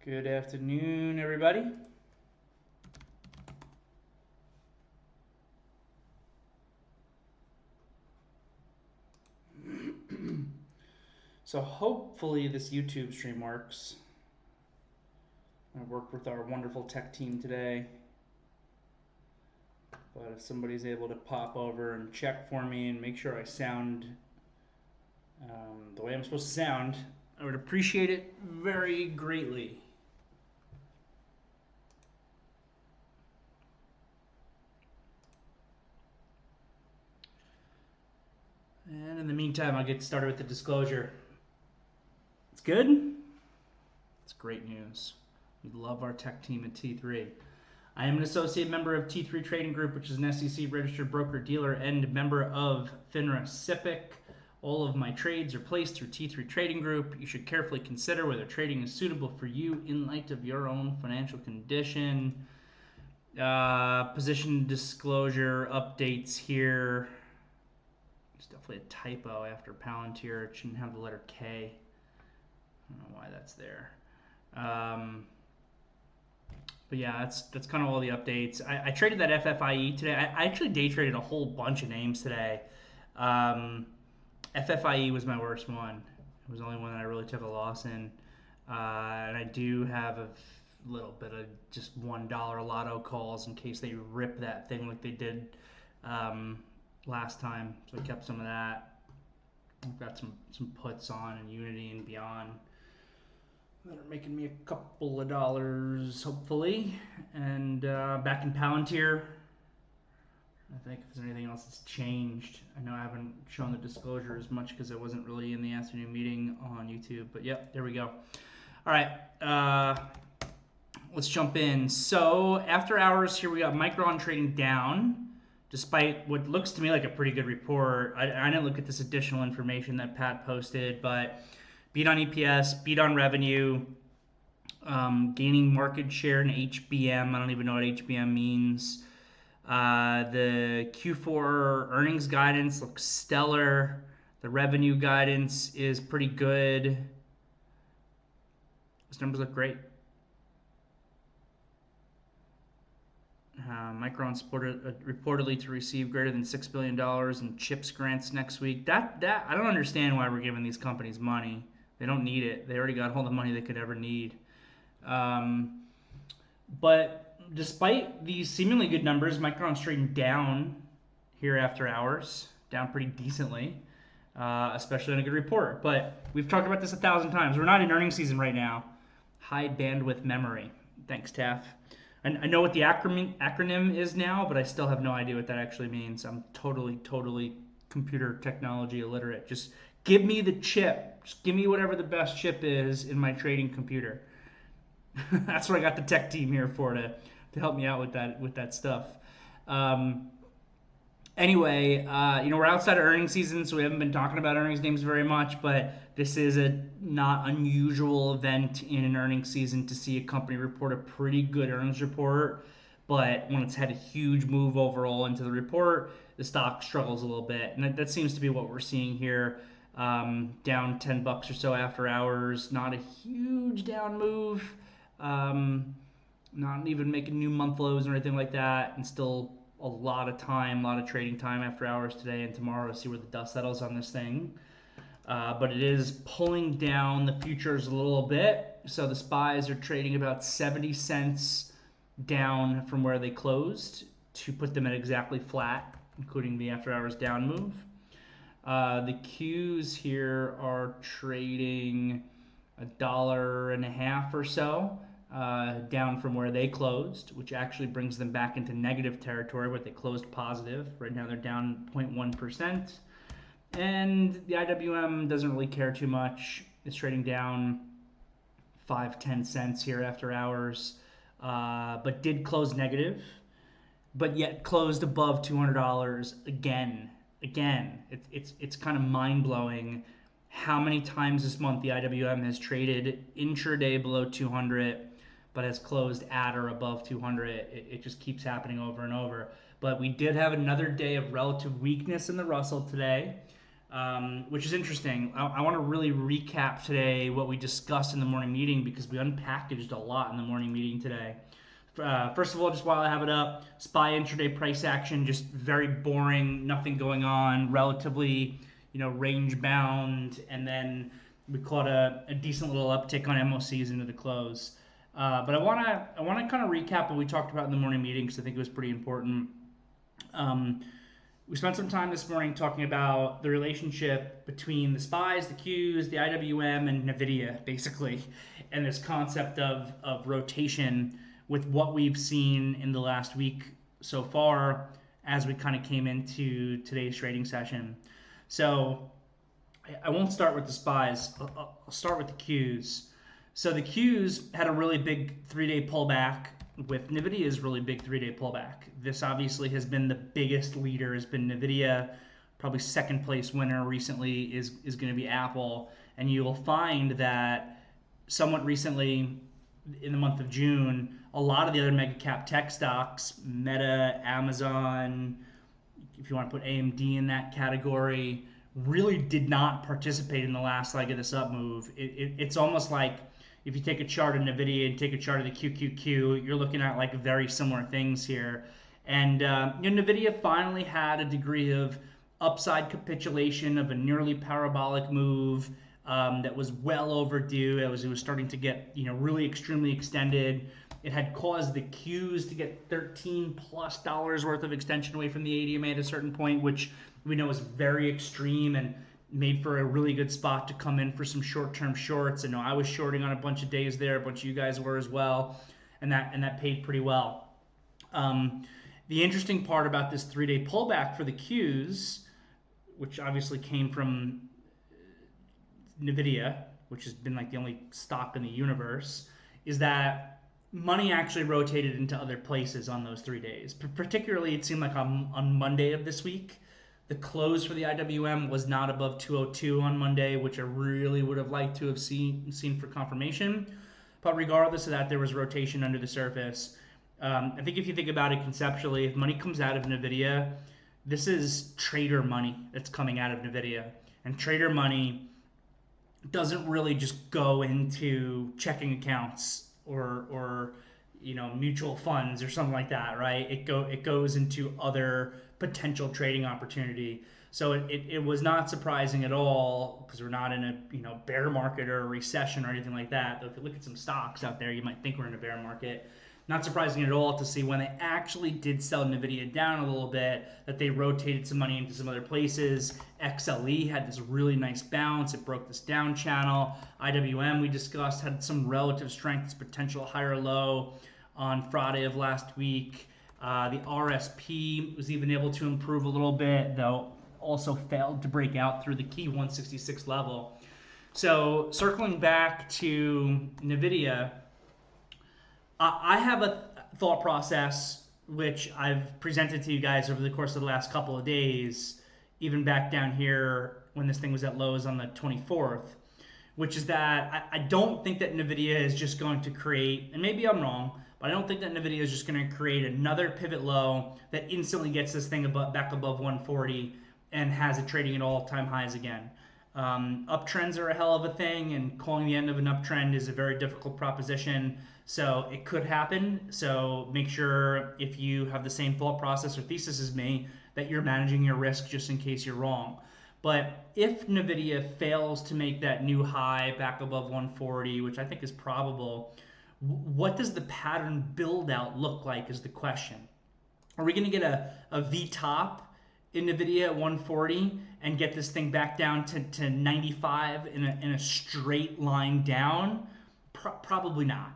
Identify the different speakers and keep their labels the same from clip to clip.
Speaker 1: Good afternoon, everybody. So hopefully this YouTube stream works. I worked with our wonderful tech team today. But if somebody's able to pop over and check for me and make sure I sound the way I'm supposed to sound, I would appreciate it very greatly. And in the meantime, I'll get started with the disclosure. It's good? It's great news. We love our tech team at T3. I am an associate member of T3 Trading Group, which is an SEC registered broker-dealer and member of FINRA SIPC. All of my trades are placed through T3 Trading Group. You should carefully consider whether trading is suitable for you in light of your own financial condition. Position disclosure updates here. There's definitely a typo after Palantir. It shouldn't have the letter K. I don't know why that's there. But yeah, that's kind of all the updates. I traded that FFIE today. I actually day traded a whole bunch of names today. FFIE was my worst one. It was the only one that I really took a loss in. And I do have a little bit of just $1 lotto calls in case they rip that thing like they did last time. So I kept some of that. I've got some puts on in Unity and Beyond that are making me a couple of dollars, hopefully. And back in Palantir, I think if there's anything else that's changed. I know I haven't shown the disclosure as much because I wasn't really in the afternoon meeting on YouTube. But yep, there we go. All right, let's jump in. So after hours here, we got Micron trading down, despite what looks to me like a pretty good report. I didn't look at this additional information that Pat posted, but beat on EPS, beat on revenue, gaining market share in HBM. I don't even know what HBM means. The Q4 earnings guidance looks stellar. The revenue guidance is pretty good. Those numbers look great. Micron reportedly to receive greater than $6 billion in CHIPS grants next week. That I don't understand why we're giving these companies money. They don't need it. They already got all the money they could ever need. But despite these seemingly good numbers, Micron's trading down here after hours, down pretty decently, especially on a good report. But we've talked about this 1,000 times. We're not in earnings season right now. High bandwidth memory. Thanks, Taff. I know what the acronym is now, but I still have no idea what that actually means. I'm totally computer technology illiterate. Just give me the chip. Just give me whatever the best chip is in my trading computer. That's what I got the tech team here for, to help me out with that stuff. Anyway, we're outside of earnings season, so we haven't been talking about earnings names very much, but this is a not unusual event in an earnings season to see a company report a pretty good earnings report, but when it's had a huge move overall into the report, the stock struggles a little bit, and that seems to be what we're seeing here. Down $10 or so after hours, not a huge down move, not even making new month lows or anything like that, and still a lot of trading time after hours today and tomorrow to see where the dust settles on this thing. But it is pulling down the futures a little bit. So the SPYs are trading about 70 cents down from where they closed to put them at exactly flat, including the after hours down move. The Qs here are trading $1.50 or so. Down from where they closed, which actually brings them back into negative territory where they closed positive. Right now they're down 0.1%. And the IWM doesn't really care too much. It's trading down 5-10 cents here after hours, but did close negative, but yet closed above $200 again. It's kind of mind-blowing how many times this month the IWM has traded intraday below 200, but has closed at or above 200. It just keeps happening over and over. But we did have another day of relative weakness in the Russell today. which is interesting. I want to really recap today what we discussed in the morning meeting because we unpackaged a lot in the morning meeting today. First of all, just while I have it up, SPY intraday price action, just very boring, nothing going on, relatively, range bound, and then we caught a decent little uptick on MOCs into the close. But I want to kind of recap what we talked about in the morning meeting because I think it was pretty important. We spent some time this morning talking about the relationship between the SPYs, the Qs, the IWM, and NVIDIA, basically, and this concept of rotation with what we've seen in the last week so far as we kind of came into today's trading session. So I won't start with the SPYs. I'll start with the Qs. So the Qs had a really big 3-day pullback with NVIDIA's really big 3-day pullback. This obviously has been the biggest leader, has been NVIDIA. Probably second place winner recently is going to be Apple. And you will find that somewhat recently in the month of June, a lot of the other mega cap tech stocks, Meta, Amazon, if you want to put AMD in that category, really did not participate in the last leg of this up move. It's almost like if you take a chart of NVIDIA and take a chart of the QQQ, you're looking at like very similar things here. And NVIDIA finally had a degree of upside capitulation of a nearly parabolic move that was well overdue. It was starting to get really extremely extended. It had caused the Qs to get $13+ worth of extension away from the ADMA at a certain point, which we know is very extreme and made for a really good spot to come in for some short-term shorts. I know I was shorting on a bunch of days there, a bunch of you guys were as well, and that paid pretty well. The interesting part about this 3-day pullback for the Qs, which obviously came from NVIDIA, which has been like the only stock in the universe, is that money actually rotated into other places on those 3 days. Particularly, it seemed like on Monday of this week, the close for the IWM was not above 202 on Monday, which I really would have liked to have seen for confirmation. But regardless of that, there was rotation under the surface. I think if you think about it conceptually, if money comes out of NVIDIA, this is trader money that's coming out of NVIDIA. And trader money doesn't really just go into checking accounts or mutual funds or something like that, right? It goes into other potential trading opportunity. So it was not surprising at all because we're not in a bear market or a recession or anything like that. Though if you look at some stocks out there, you might think we're in a bear market. Not surprising at all to see when they actually did sell NVIDIA down a little bit, that they rotated some money into some other places. XLE had this really nice bounce. It broke this down channel. IWM, we discussed, had some relative strength, its potential higher low on Friday of last week. The RSP was even able to improve a little bit, though also failed to break out through the key 166 level. So circling back to NVIDIA, I have a thought process which I've presented to you guys over the course of the last couple of days, even back down here when this thing was at lows on the 24th, which is that I don't think that NVIDIA is just going to create, and maybe I'm wrong, but I don't think that NVIDIA is just going to create another pivot low that instantly gets this thing back above 140 and has it trading at all-time highs again. Uptrends are a hell of a thing, and calling the end of an uptrend is a very difficult proposition. So it could happen. So make sure if you have the same thought process or thesis as me that you're managing your risk just in case you're wrong. But if NVIDIA fails to make that new high back above 140, which I think is probable, what does the pattern build out look like is the question. Are we going to get a V-top in NVIDIA at 140 and get this thing back down to 95 in a straight line down? Probably not.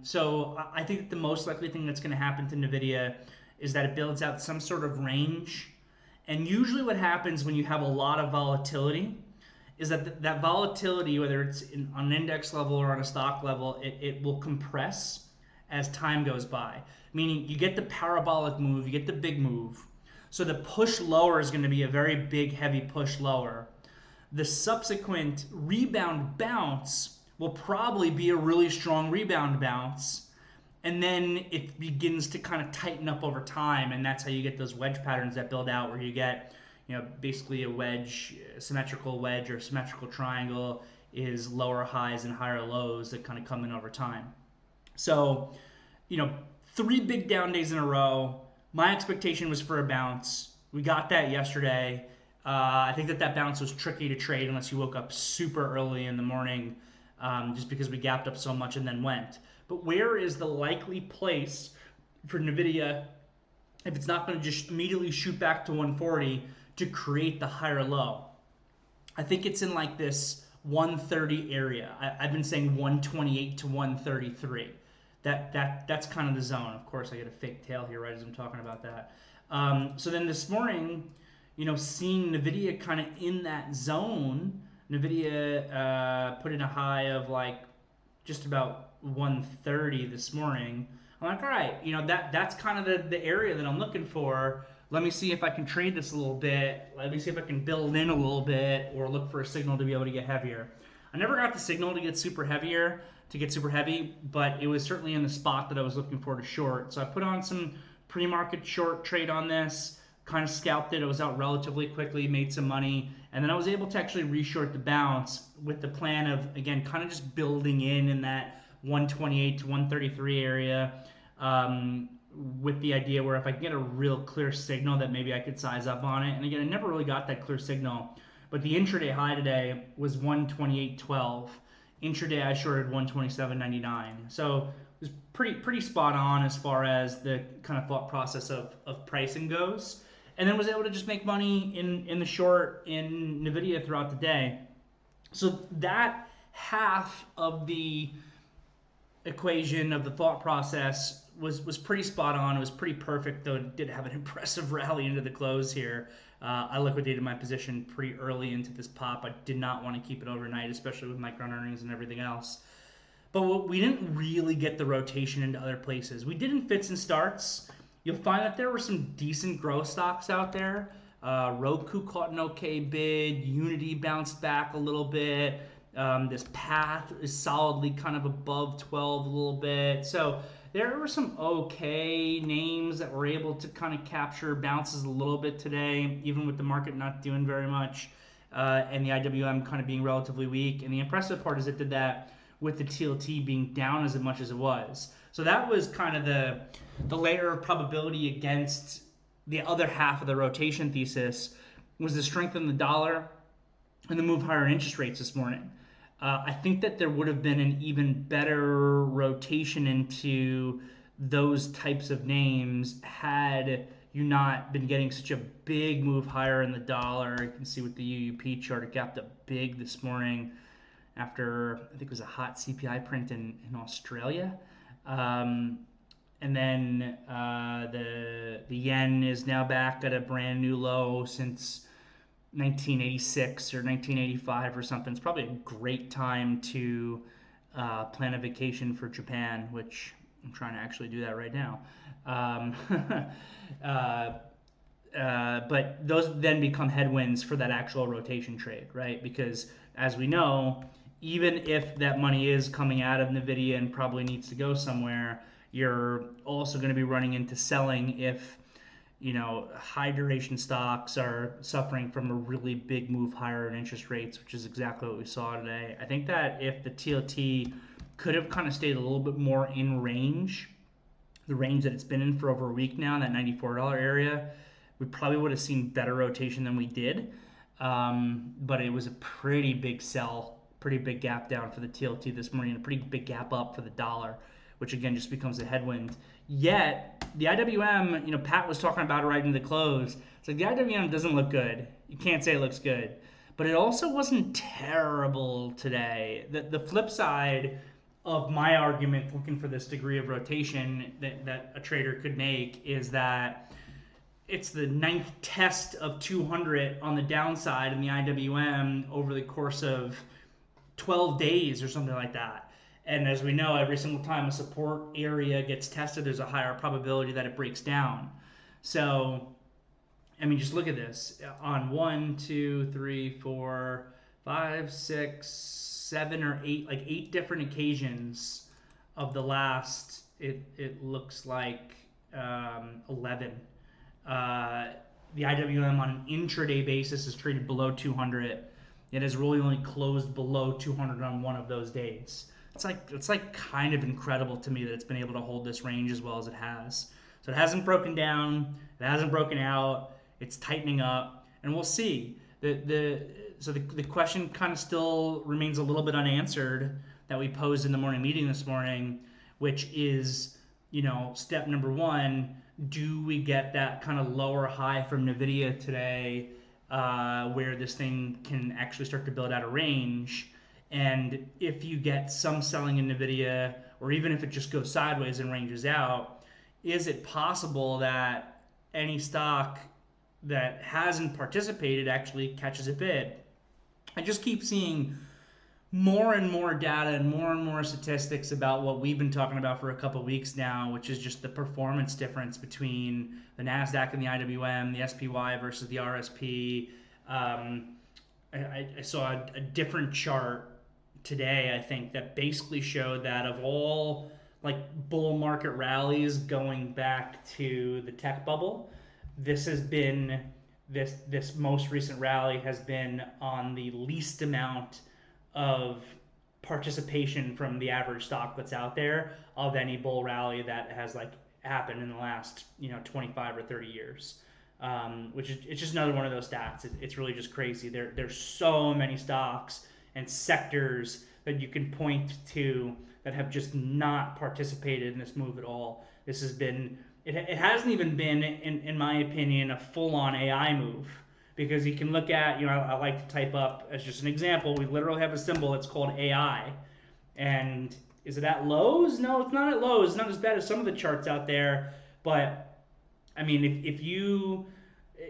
Speaker 1: So I think that the most likely thing that's going to happen to NVIDIA is that it builds out some sort of range. And usually what happens when you have a lot of volatility is that that volatility, whether it's on an index level or on a stock level, it will compress as time goes by. Meaning you get the parabolic move, you get the big move. So the push lower is going to be a very big, heavy push lower. The subsequent rebound bounce will probably be a really strong rebound bounce. And then it begins to kind of tighten up over time. And that's how you get those wedge patterns that build out where you get, basically a wedge, a symmetrical wedge or symmetrical triangle is lower highs and higher lows that kind of come in over time. So, 3 big down days in a row. My expectation was for a bounce. We got that yesterday. I think that bounce was tricky to trade unless you woke up super early in the morning, just because we gapped up so much and then went. But where is the likely place for NVIDIA, if it's not going to just immediately shoot back to 140, to create the higher low? I think it's in like this 130 area. I've been saying 128 to 133. That's kind of the zone. Of course, I get a fake tail here right as I'm talking about that. So then this morning, seeing NVIDIA kind of in that zone, NVIDIA put in a high of like just about 130 this morning. I'm like, all right, that's kind of the area that I'm looking for. Let me see if I can trade this a little bit. Let me see if I can build in a little bit or look for a signal to be able to get heavier. I never got the signal to get super heavy, but it was certainly in the spot that I was looking for to short. So I put on some pre-market short trade on this, kind of scalped it. It was out relatively quickly, made some money, and then I was able to actually reshort the bounce with the plan of, again, kind of just building in that 128 to 133 area, with the idea where if I can get a real clear signal that maybe I could size up on it. And again, I never really got that clear signal, but the intraday high today was 128.12. Intraday I shorted 127.99. So it was pretty spot on as far as the kind of thought process of pricing goes. And then was able to just make money in the short in NVIDIA throughout the day. So that half of the equation of the thought process was pretty spot on. It was pretty perfect, though it did have an impressive rally into the close here. I liquidated my position pretty early into this pop. I did not want to keep it overnight, especially with micron earnings and everything else. But we didn't really get the rotation into other places. We did in fits and starts. You'll find that there were some decent growth stocks out there. Roku caught an okay bid. Unity bounced back a little bit. This path is solidly kind of above 12 a little bit. So there were some okay names that were able to kind of capture bounces a little bit today, even with the market not doing very much, and the IWM kind of being relatively weak. And the impressive part is it did that with the TLT being down as much as it was. So that was kind of the layer of probability against the other half of the rotation thesis, was the strength in the dollar and the move higher in interest rates this morning. I think that there would have been an even better rotation into those types of names had you not been getting such a big move higher in the dollar. You can see with the UUP chart, it gapped up big this morning after, I think it was a hot CPI print in Australia. And then the yen is now back at a brand new low since 1986 or 1985 or something. It's probably a great time to plan a vacation for Japan, which I'm trying to actually do that right now. But those then become headwinds for that actual rotation trade, right? Because as we know, even if that money is coming out of NVIDIA and probably needs to go somewhere, you're also going to be running into selling if high duration stocks are suffering from a really big move higher in interest rates, which is exactly what we saw today. I think that if the TLT could have kind of stayed a little bit more in range, the range that it's been in for over a week now, that $94 area, we probably would have seen better rotation than we did. But it was a pretty big sell, pretty big gap down for the TLT this morning, and a pretty big gap up for the dollar, which again just becomes a headwind. Yet, the IWM, Pat was talking about it right into the close. It's like the IWM doesn't look good. You can't say it looks good. But it also wasn't terrible today. The flip side of my argument looking for this degree of rotation that a trader could make is that it's the 9th test of 200 on the downside in the IWM over the course of 12 days or something like that. And as we know, every single time a support area gets tested, there's a higher probability that it breaks down. So, I mean, just look at this. On 1, 2, 3, 4, 5, 6, 7, or 8, like 8 different occasions of the last, it looks like 11. the IWM on an intraday basis is traded below 200. It has really only closed below 200 on one of those days. It's like kind of incredible to me that it's been able to hold this range as well as it has. So it hasn't broken down, it hasn't broken out, it's tightening up, and we'll see. The question kind of still remains a little bit unanswered that we posed in the morning meeting this morning, which is, step number one, do we get that kind of lower high from NVIDIA today where this thing can actually start to build out a range? And if you get some selling in NVIDIA, or even if it just goes sideways and ranges out, is it possible that any stock that hasn't participated actually catches a bid? I just keep seeing more and more data and more statistics about what we've been talking about for a couple of weeks now, which is just the performance difference between the NASDAQ and the IWM, the SPY versus the RSP. I saw a different chart today, I think, that basically showed that of all like bull market rallies going back to the tech bubble, this most recent rally has been on the least amount of participation from the average stock that's out there of any bull rally that has like happened in the last 25 or 30 years, which is, it's just another one of those stats. It's really just crazy. There's so many stocks and sectors that you can point to that have just not participated in this move at all. This has been, it hasn't even been, in my opinion, a full-on AI move. Because you can look at, I like to type up, as just an example, we literally have a symbol that's called AI. And is it at lows? No, it's not at lows. It's not as bad as some of the charts out there. But, I mean, if you,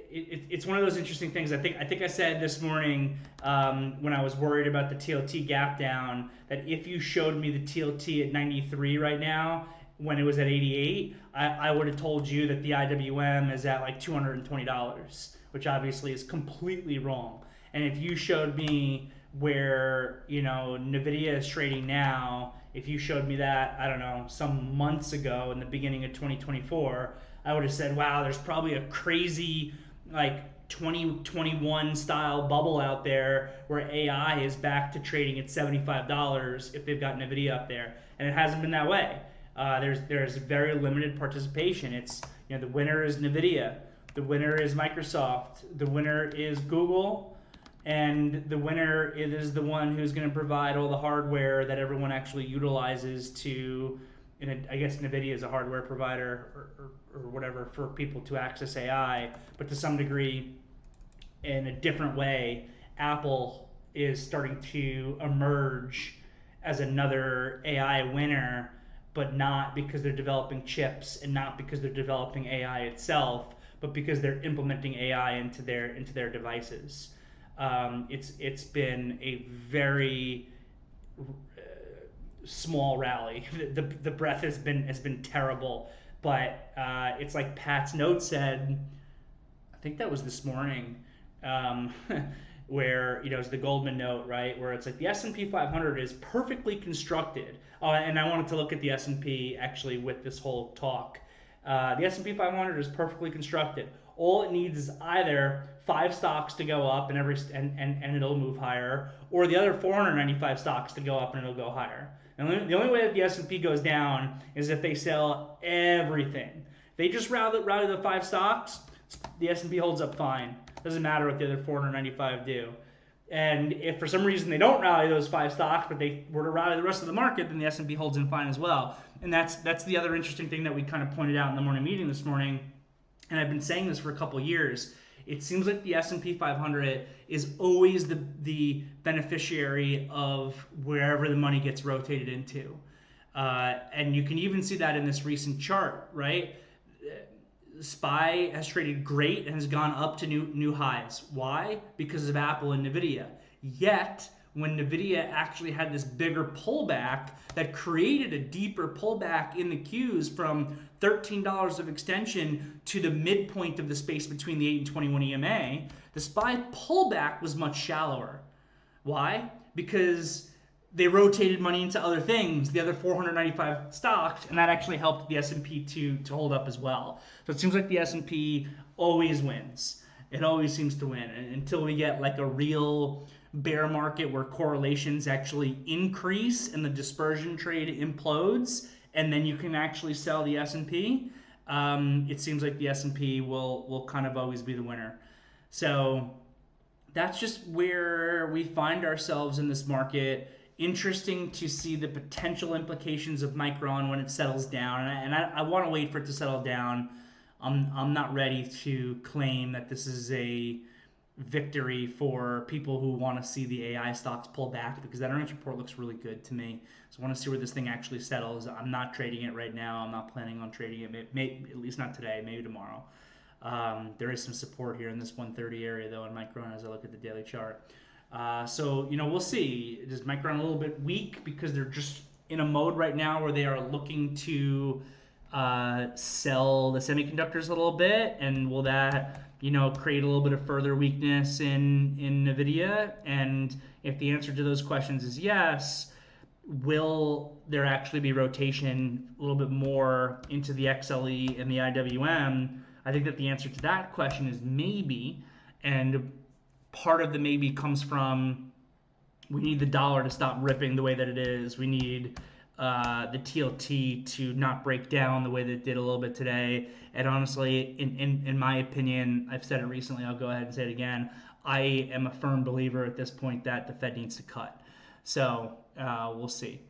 Speaker 1: it's one of those interesting things. I think I said this morning when I was worried about the TLT gap down, that if you showed me the TLT at 93 right now, when it was at 88, I would have told you that the IWM is at like $220. Which obviously is completely wrong. And if you showed me where, NVIDIA is trading now, if you showed me that, I don't know, some months ago in the beginning of 2024, I would have said, wow, there's probably a crazy, like, 2021 style bubble out there where AI is back to trading at $75 if they've got NVIDIA up there. And it hasn't been that way. There's very limited participation. It's, the winner is NVIDIA. The winner is Microsoft, the winner is Google, and the winner is the one who's going to provide all the hardware that everyone actually utilizes to, I guess NVIDIA is a hardware provider or whatever for people to access AI, but to some degree, in a different way, Apple is starting to emerge as another AI winner, but not because they're developing chips and not because they're developing AI itself, but because they're implementing AI into their devices. It's been a very small rally. The breath has been terrible, but it's like Pat's note said. I think that was this morning, where it's the Goldman note, right? Where it's like the S&P 500 is perfectly constructed. And I wanted to look at the S&P actually with this whole talk. The S&P 500 is perfectly constructed. All it needs is either 5 stocks to go up and it'll move higher, or the other 495 stocks to go up and it'll go higher. And the only way that the S&P goes down is if they sell everything. If they just rally the 5 stocks, the S&P holds up fine. Doesn't matter what the other 495 do. And if for some reason they don't rally those 5 stocks, but they were to rally the rest of the market, then the S&P holds in fine as well. And that's the other interesting thing that we kind of pointed out in the morning meeting this morning. And I've been saying this for a couple of years. It seems like the S&P 500 is always the beneficiary of wherever the money gets rotated into. And you can even see that in this recent chart, right? SPY has traded great and has gone up to new highs. Why? Because of Apple and NVIDIA. Yet, when NVIDIA actually had this bigger pullback that created a deeper pullback in the Qs from $13 of extension to the midpoint of the space between the 8 and 21 EMA, the SPY pullback was much shallower. Why? Because they rotated money into other things, the other 495 stocks, and that actually helped the S&P to hold up as well. So it seems like the S&P always wins. It always seems to win until we get like a real bear market where correlations actually increase and the dispersion trade implodes, and then you can actually sell the S&P. It seems like the S&P will kind of always be the winner. So that's just where we find ourselves in this market. Interesting to see the potential implications of Micron when it settles down, and I want to wait for it to settle down. I'm not ready to claim that this is a victory for people who want to see the AI stocks pull back, because that earnings report looks really good to me. So I want to see where this thing actually settles. I'm not trading it right now. I'm not planning on trading it, at least not today, maybe tomorrow. There is some support here in this 130 area, though, in Micron as I look at the daily chart. So, we'll see. Is Micron a little bit weak because they're just in a mode right now where they are looking to sell the semiconductors a little bit? And will that, create a little bit of further weakness in NVIDIA? And if the answer to those questions is yes, will there actually be rotation a little bit more into the XLE and the IWM? I think that the answer to that question is maybe, and part of the maybe comes from we need the dollar to stop ripping the way that it is. We need the TLT to not break down the way that it did a little bit today. And honestly, in my opinion, I've said it recently, I'll go ahead and say it again, I am a firm believer at this point that the Fed needs to cut. So we'll see.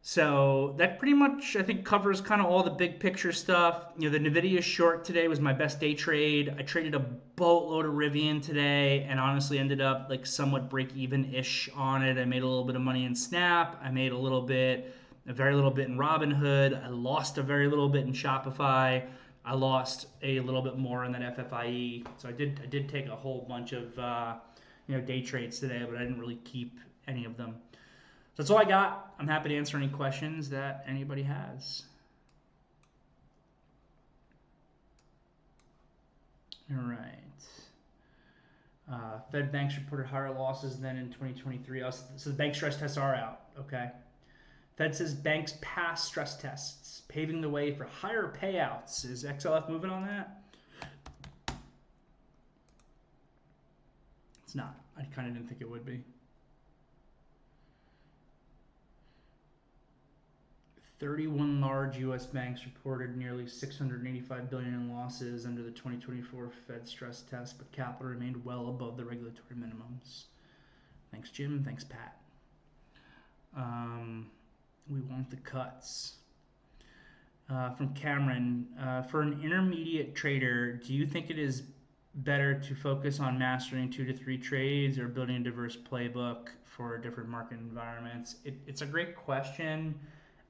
Speaker 1: So that pretty much, I think, covers kind of all the big picture stuff. The NVIDIA short today was my best day trade. I traded a boatload of Rivian today and honestly ended up like somewhat break-even-ish on it. I made a little bit of money in Snap. I made a very little bit in Robinhood. I lost a very little bit in Shopify. I lost a little bit more in that FFIE. So I did take a whole bunch of day trades today, but I didn't really keep any of them. So that's all I got. I'm happy to answer any questions that anybody has. All right. Fed banks reported higher losses than in 2023. So the bank stress tests are out. Okay. Fed says banks pass stress tests, paving the way for higher payouts. Is XLF moving on that? It's not. I kind of didn't think it would be. 31 large U.S. banks reported nearly $685 billion in losses under the 2024 Fed stress test, but capital remained well above the regulatory minimums. Thanks, Jim. Thanks, Pat. We want the cuts. From Cameron, for an intermediate trader, do you think it is better to focus on mastering 2 to 3 trades or building a diverse playbook for different market environments? It's a great question.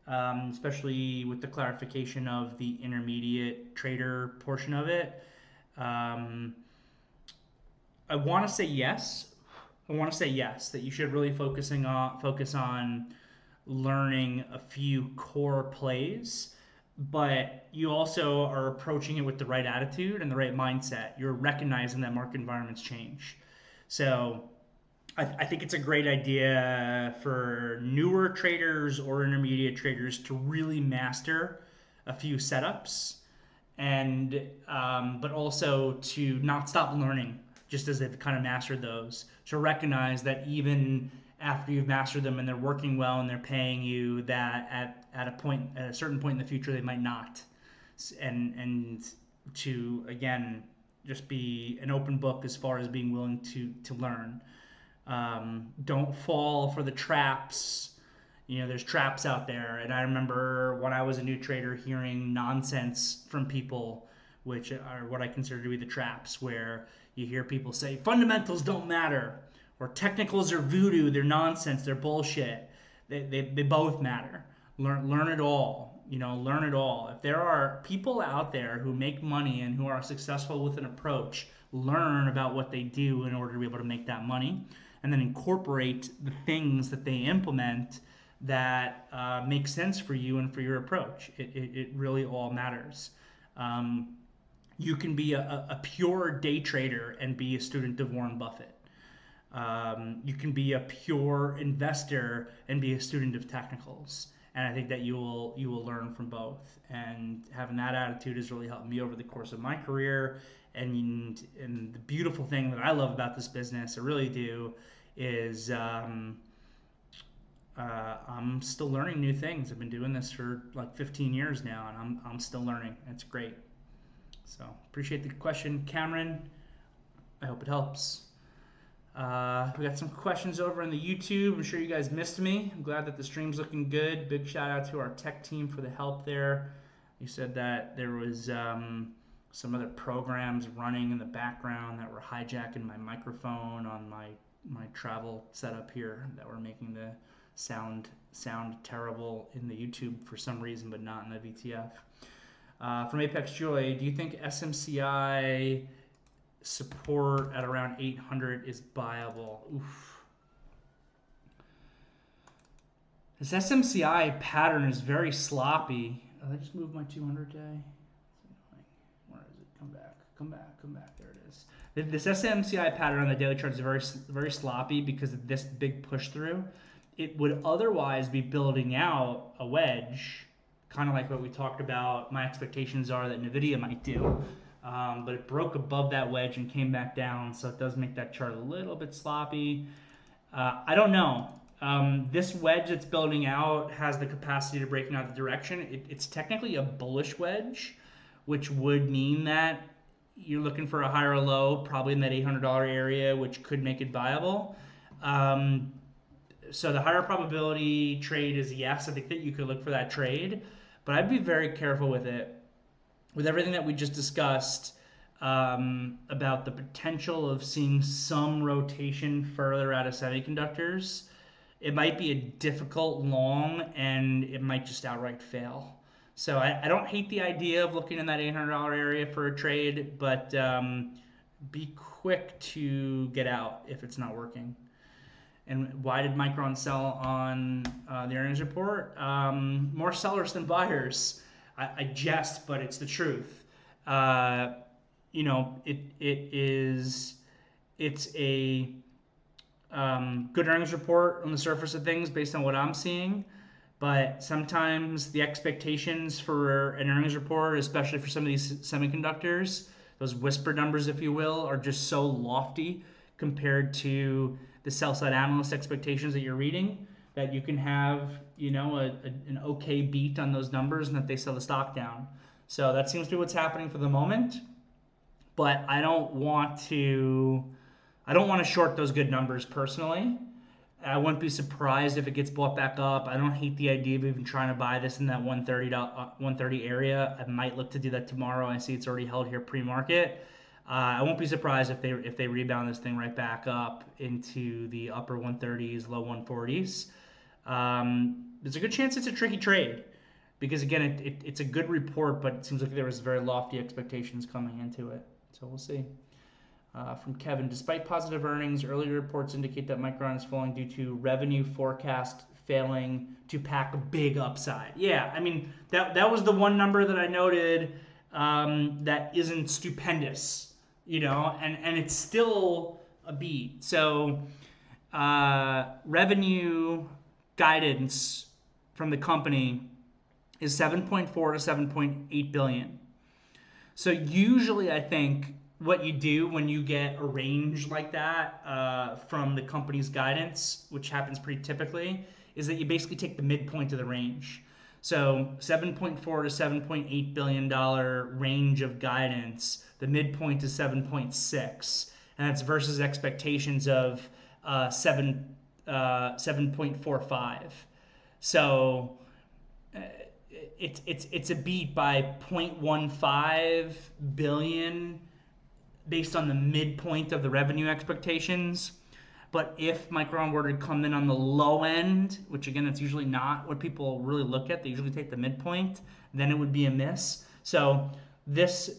Speaker 1: Especially with the clarification of the intermediate trader portion of it. I want to say yes. That you should really focus on learning a few core plays, but you also are approaching it with the right attitude and the right mindset. You're recognizing that market environments change. So I think it's a great idea for newer traders or intermediate traders to really master a few setups, and but also to not stop learning just as they've kind of mastered those. So recognize that even after you've mastered them and they're working well and they're paying you, that at a certain point in the future they might not, and to again just be an open book as far as being willing to learn. Don't fall for the traps. There's traps out there. And I remember when I was a new trader hearing nonsense from people, which are what I consider to be the traps, where you hear people say fundamentals don't matter, or technicals are voodoo, they're nonsense, they're bullshit. They both matter. Learn it all. Learn it all. If there are people out there who make money and who are successful with an approach, learn about what they do in order to be able to make that money, and then incorporate the things that they implement that make sense for you and for your approach. It really all matters. You can be a pure day trader and be a student of Warren Buffett. You can be a pure investor and be a student of technicals. And I think that you will learn from both. And having that attitude has really helped me over the course of my career. And the beautiful thing that I love about this business, I really do, is I'm still learning new things. I've been doing this for like 15 years now, and I'm still learning. It's great. So appreciate the question, Cameron. I hope it helps. We got some questions over on the YouTube. I'm sure you guys missed me. I'm glad that the stream's looking good. Big shout out to our tech team for the help there. You said that there was some other programs running in the background that were hijacking my microphone on my travel setup here that were making the sound terrible in the YouTube for some reason, but not in the VTF. From Apex Joy, do you think SMCI support at around 800 is viable? Oof. This SMCI pattern is very sloppy. Oh, I just moved my 200 day. Where is it? Come back. There it is. This SMCI pattern on the daily chart is very sloppy because of this big push through. It would otherwise be building out a wedge, kind of like what we talked about. My expectations are that NVIDIA might do. But it broke above that wedge and came back down, so it does make that chart a little bit sloppy. I don't know. This wedge that's building out has the capacity to break out the direction. It's technically a bullish wedge, which would mean that you're looking for a higher low, probably in that $800 area, which could make it viable. So the higher probability trade is yes. I think that you could look for that trade, but I'd be very careful with it. With everything that we just discussed about the potential of seeing some rotation further out of semiconductors, it might be a difficult long and it might just outright fail. So I don't hate the idea of looking in that $800 area for a trade, but be quick to get out if it's not working. And why did Micron sell on the earnings report? More sellers than buyers. I jest, but it's the truth. It's a good earnings report on the surface of things based on what I'm seeing, but sometimes the expectations for an earnings report, especially for some of these semiconductors, those whisper numbers, if you will, are just so lofty compared to the sell-side analyst expectations that you're reading, that you can have, an okay beat on those numbers and that they sell the stock down. So that seems to be what's happening for the moment. But I don't want to short those good numbers personally. I wouldn't be surprised if it gets bought back up. I don't hate the idea of even trying to buy this in that 130 area. I might look to do that tomorrow. I see it's already held here pre-market. I won't be surprised if they rebound this thing right back up into the upper 130s, low 140s. There's a good chance it's a tricky trade because, again, it's a good report, but it seems like there was very lofty expectations coming into it. So we'll see. From Kevin, despite positive earnings, earlier reports indicate that Micron is falling due to revenue forecast failing to pack a big upside. Yeah, I mean, that was the one number that I noted that isn't stupendous, and it's still a beat. So revenue guidance from the company is 7.4 to 7.8 billion. So usually I think what you do when you get a range like that from the company's guidance, which happens pretty typically, is that you basically take the midpoint of the range. So $7.4 to $7.8 billion range of guidance, the midpoint is 7.6, and that's versus expectations of 7.45. So it's a beat by 0.15 billion based on the midpoint of the revenue expectations. But if Micron were to come in on the low end, which again, it's usually not what people really look at, they usually take the midpoint, then it would be a miss. So this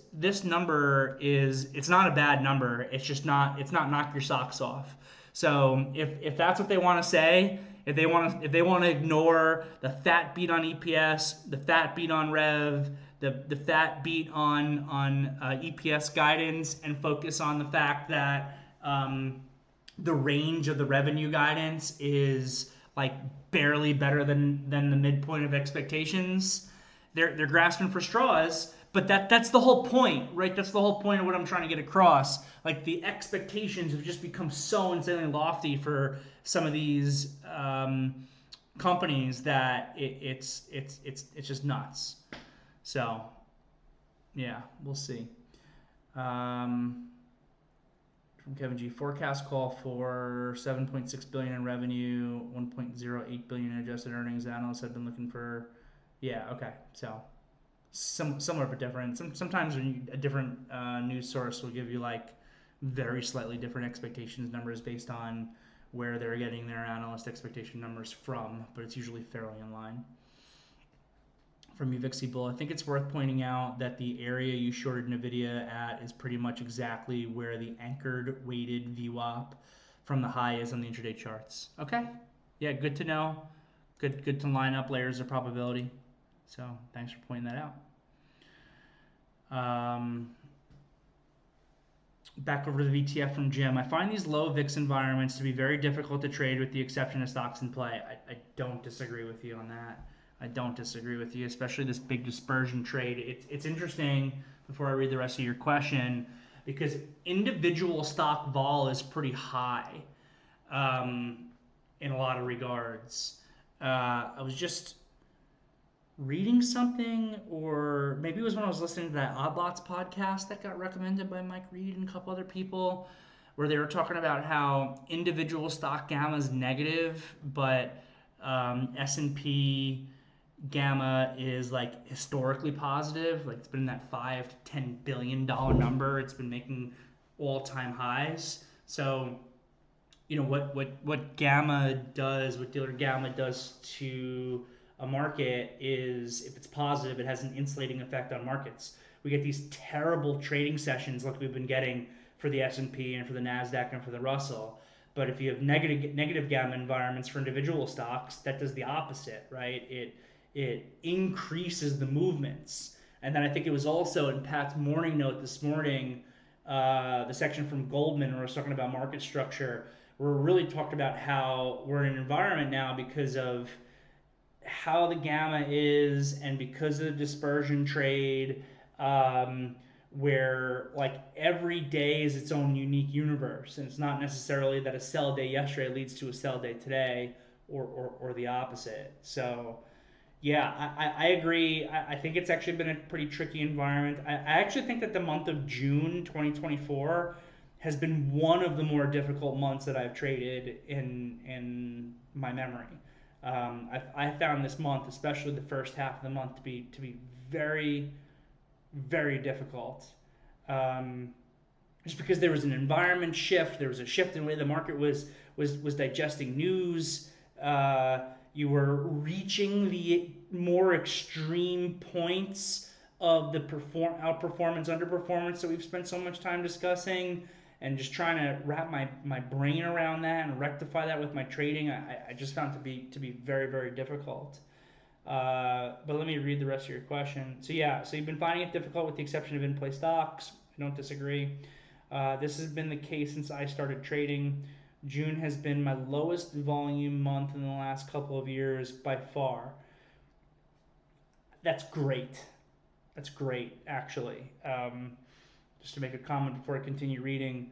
Speaker 1: number it's not a bad number. It's not knock your socks off. So if that's what they want to say, if they want to ignore the fat beat on EPS, the fat beat on rev, the fat beat on EPS guidance, and focus on the fact that the range of the revenue guidance is like barely better than the midpoint of expectations. They're grasping for straws, but that's the whole point, right? That's the whole point of what I'm trying to get across. Like the expectations have just become so insanely lofty for some of these companies that it's just nuts. So yeah, we'll see. From Kevin G, forecast call for 7.6 billion in revenue, 1.08 billion in adjusted earnings. Analysts have been looking for, yeah, okay, so similar but different. Sometimes when a different news source will give you like very slightly different expectations numbers based on where they're getting their analyst expectation numbers from, but it's usually fairly in line. From Uvixi Bull, I think it's worth pointing out that the area you shorted NVIDIA at is pretty much exactly where the anchored weighted VWAP from the high is on the intraday charts. Okay, yeah, good to know. Good to line up layers of probability. So thanks for pointing that out. Back over to the VTF from Jim. I find these low VIX environments to be very difficult to trade with the exception of stocks in play. I don't disagree with you on that. I don't disagree with you, especially this big dispersion trade. It's interesting, before I read the rest of your question, because individual stock vol is pretty high in a lot of regards. I was just reading something, or maybe it was when I was listening to that Odd Lots podcast that got recommended by Mike Reed and a couple other people, where they were talking about how individual stock gamma is negative, but S&P gamma is like historically positive. Like it's been in that $5 to $10 billion number. It's been making all-time highs. So, you know, what gamma does, what dealer gamma does to a market is, if it's positive, it has an insulating effect on markets. We get these terrible trading sessions like we've been getting for the S&P and for the NASDAQ and for the Russell. But if you have negative gamma environments for individual stocks, that does the opposite, right? It increases the movements. And then I think it was also in Pat's morning note this morning, the section from Goldman where I was talking about market structure, where we really talked about how we're in an environment now because of how the gamma is and because of the dispersion trade, where like every day is its own unique universe, and it's not necessarily that a sell day yesterday leads to a sell day today, or the opposite. So yeah, I agree. I think it's actually been a pretty tricky environment. I actually think that the month of June 2024 has been one of the more difficult months that I've traded in my memory. I found this month, especially the first half of the month, to be very, very difficult. Just because there was an environment shift, there was a shift in the way the market was digesting news. You were reaching the more extreme points of the outperformance, underperformance that we've spent so much time discussing, and just trying to wrap my brain around that and rectify that with my trading. I just found to be very, very difficult. But let me read the rest of your question. So yeah, so you've been finding it difficult with the exception of in-play stocks. I don't disagree. This has been the case since I started trading. June has been my lowest volume month in the last couple of years by far. That's great. That's great, actually. Just to make a comment before I continue reading.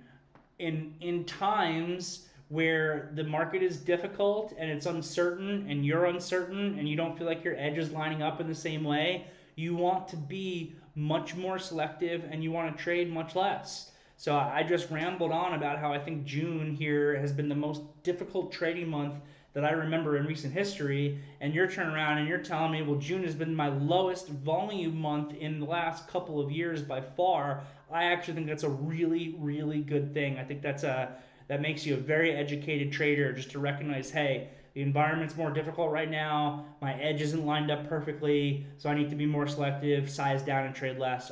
Speaker 1: In times where the market is difficult and it's uncertain and you're uncertain and you don't feel like your edge is lining up in the same way, you want to be much more selective and you want to trade much less. So I just rambled on about how I think June here has been the most difficult trading month that I remember in recent history, and you're turning around and you're telling me, well, June has been my lowest volume month in the last couple of years by far. I actually think that's a really, really good thing. I think that makes you a very educated trader, just to recognize, hey, the environment's more difficult right now, my edge isn't lined up perfectly, so I need to be more selective, size down and trade less.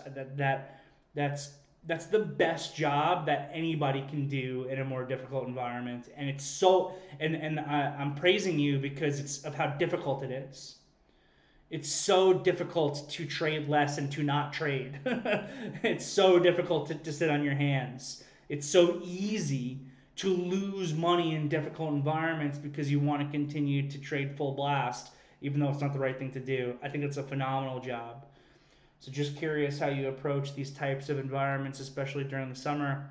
Speaker 1: That's the best job that anybody can do in a more difficult environment. And it's so, and I'm praising you because it's of how difficult it is. It's so difficult to trade less and to not trade. It's so difficult to sit on your hands. It's so easy to lose money in difficult environments because you want to continue to trade full blast, even though it's not the right thing to do. I think it's a phenomenal job. So just curious how you approach these types of environments, especially during the summer.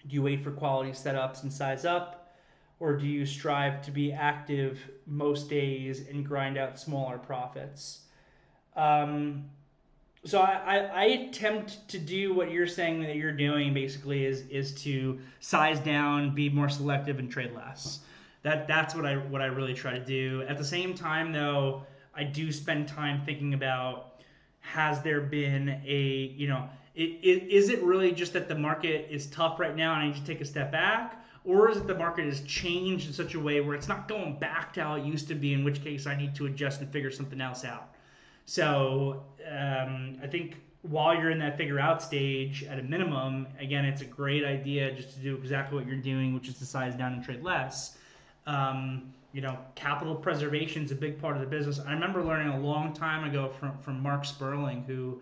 Speaker 1: Do you wait for quality setups and size up, or do you strive to be active most days and grind out smaller profits? Um, so I attempt to do what you're saying that you're doing basically is to size down, be more selective, and trade less. That's what I really try to do. At the same time, though, I do spend time thinking about, has there been a, is it really just that the market is tough right now and I need to take a step back? Or is it the market has changed in such a way where it's not going back to how it used to be, in which case I need to adjust and figure something else out? So I think while you're in that figure out stage, at a minimum, again, it's a great idea just to do exactly what you're doing, which is to size down and trade less. Capital preservation is a big part of the business. I remember learning a long time ago from Mark Sperling, who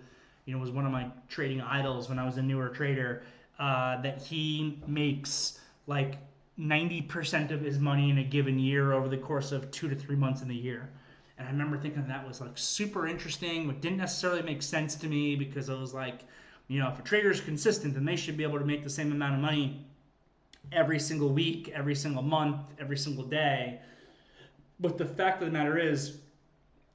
Speaker 1: was one of my trading idols when I was a newer trader, that he makes like 90% of his money in a given year over the course of 2 to 3 months in the year. And I remember thinking that was like super interesting, but didn't necessarily make sense to me, because I was like, if a trader is consistent, then they should be able to make the same amount of money every single week, every single month, every single day. But the fact of the matter is,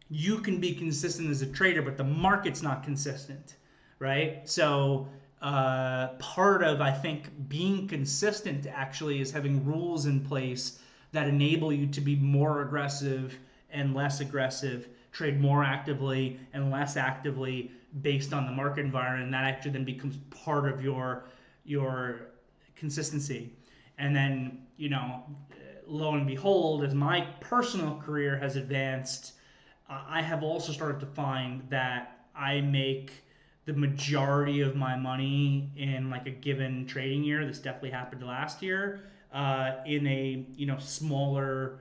Speaker 1: you can be consistent as a trader, but the market's not consistent, right? So part of, I think, being consistent actually is having rules in place that enable you to be more aggressive and less aggressive, trade more actively and less actively based on the market environment, and that actually then becomes part of your consistency. And then, lo and behold, as my personal career has advanced, I have also started to find that I make the majority of my money in like a given trading year. This definitely happened last year, in a smaller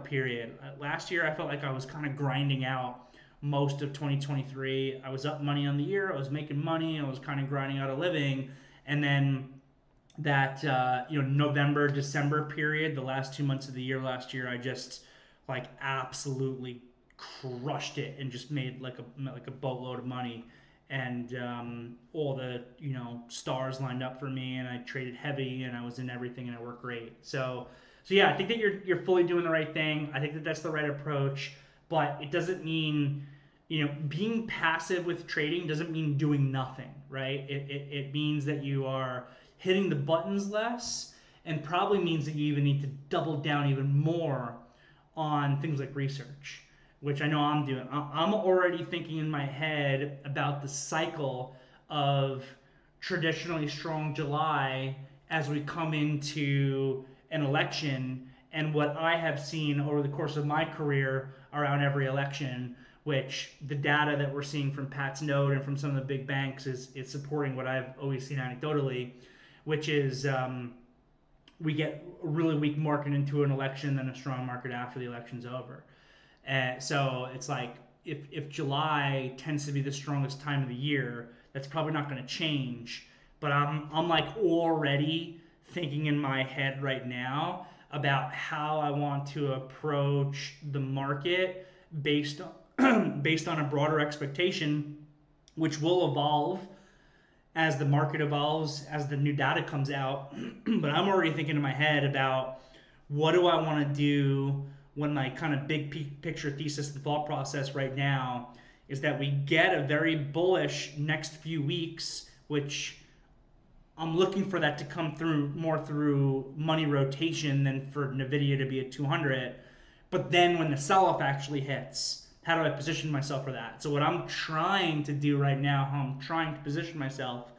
Speaker 1: period. Last year, I felt like I was kind of grinding out most of 2023. I was up money on the year. I was making money. I was kind of grinding out a living. And then that, November, December period, the last 2 months of the year last year, I just like absolutely crushed it and just made like a boatload of money. And all the stars lined up for me, and I traded heavy, and I was in everything, and I worked great. So yeah, I think that you're fully doing the right thing. I think that that's the right approach, but it doesn't mean, being passive with trading doesn't mean doing nothing, right? It means that you are hitting the buttons less, and probably means that you even need to double down even more on things like research, which I know I'm doing. I'm already thinking in my head about the cycle of traditionally strong July as we come into an election, and what I have seen over the course of my career around every election, which the data that we're seeing from Pat's Node and from some of the big banks is supporting what I've always seen anecdotally, which is we get a really weak market into an election, then a strong market after the election's over. So it's like, if July tends to be the strongest time of the year, that's probably not going to change. But I'm like already thinking in my head right now about how I want to approach the market based on a broader expectation, which will evolve as the market evolves, as the new data comes out. But I'm already thinking in my head about, what do I want to do, when my kind of big picture thesis and thought process right now is that we get a very bullish next few weeks, which I'm looking for that to come through more through money rotation than for NVIDIA to be at 200. But then when the sell-off actually hits, how do I position myself for that? So what I'm trying to do right now, how I'm trying to position myself,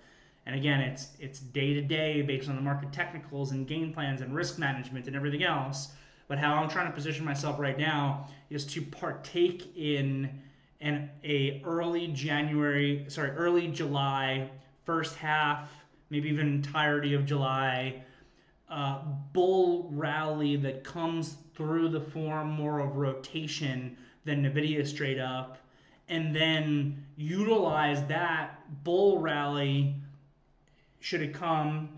Speaker 1: and again, it's day to day based on the market technicals and game plans and risk management and everything else. But how I'm trying to position myself right now is to partake in early July, first half, maybe even entirety of July, bull rally that comes through the form more of rotation than NVIDIA straight up, and then utilize that bull rally, should it come,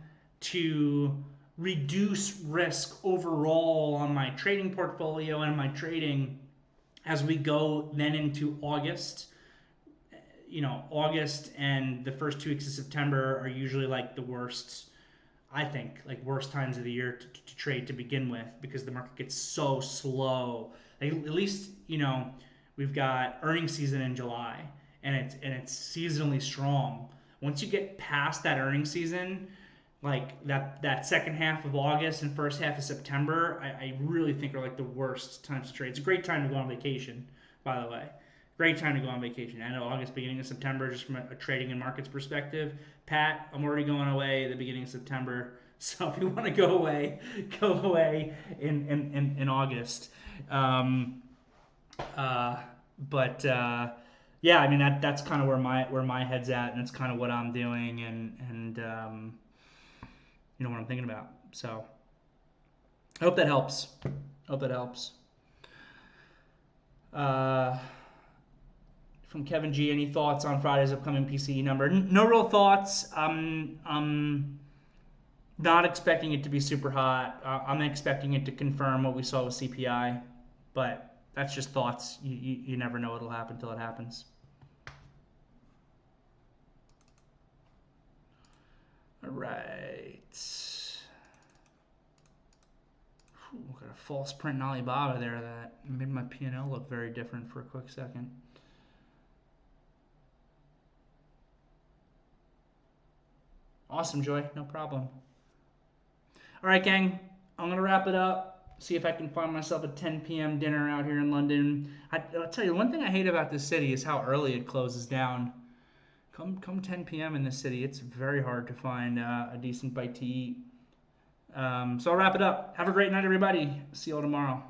Speaker 1: to reduce risk overall on my trading portfolio and my trading as we go then into August. August and the first 2 weeks of September are usually like the worst, I think, like worst times of the year to trade to begin with, because the market gets so slow. Like, at least, we've got earnings season in July, and it's seasonally strong. Once you get past that earnings season, like that second half of August and first half of September, I really think are like the worst times to trade. It's a great time to go on vacation, by the way. Great time to go on vacation. End of August, beginning of September, just from a trading and markets perspective. Pat, I'm already going away at the beginning of September. So if you want to go away in August. Yeah, I mean that's kind of where my head's at, and it's kind of what I'm doing, and what I'm thinking about. So I hope that helps. From Kevin G, any thoughts on Friday's upcoming PCE number? No real thoughts. I'm not expecting it to be super hot. I'm expecting it to confirm what we saw with CPI, but that's just thoughts. You never know what'll happen until it happens. All right. Got a false print in Alibaba there that made my P&L look very different for a quick second. Awesome, Joy. No problem. All right, gang. I'm going to wrap it up. See if I can find myself a 10 p.m. dinner out here in London. I'll tell you, one thing I hate about this city is how early it closes down. Come 10 p.m. in this city, it's very hard to find a decent bite to eat. So I'll wrap it up. Have a great night, everybody. See you all tomorrow.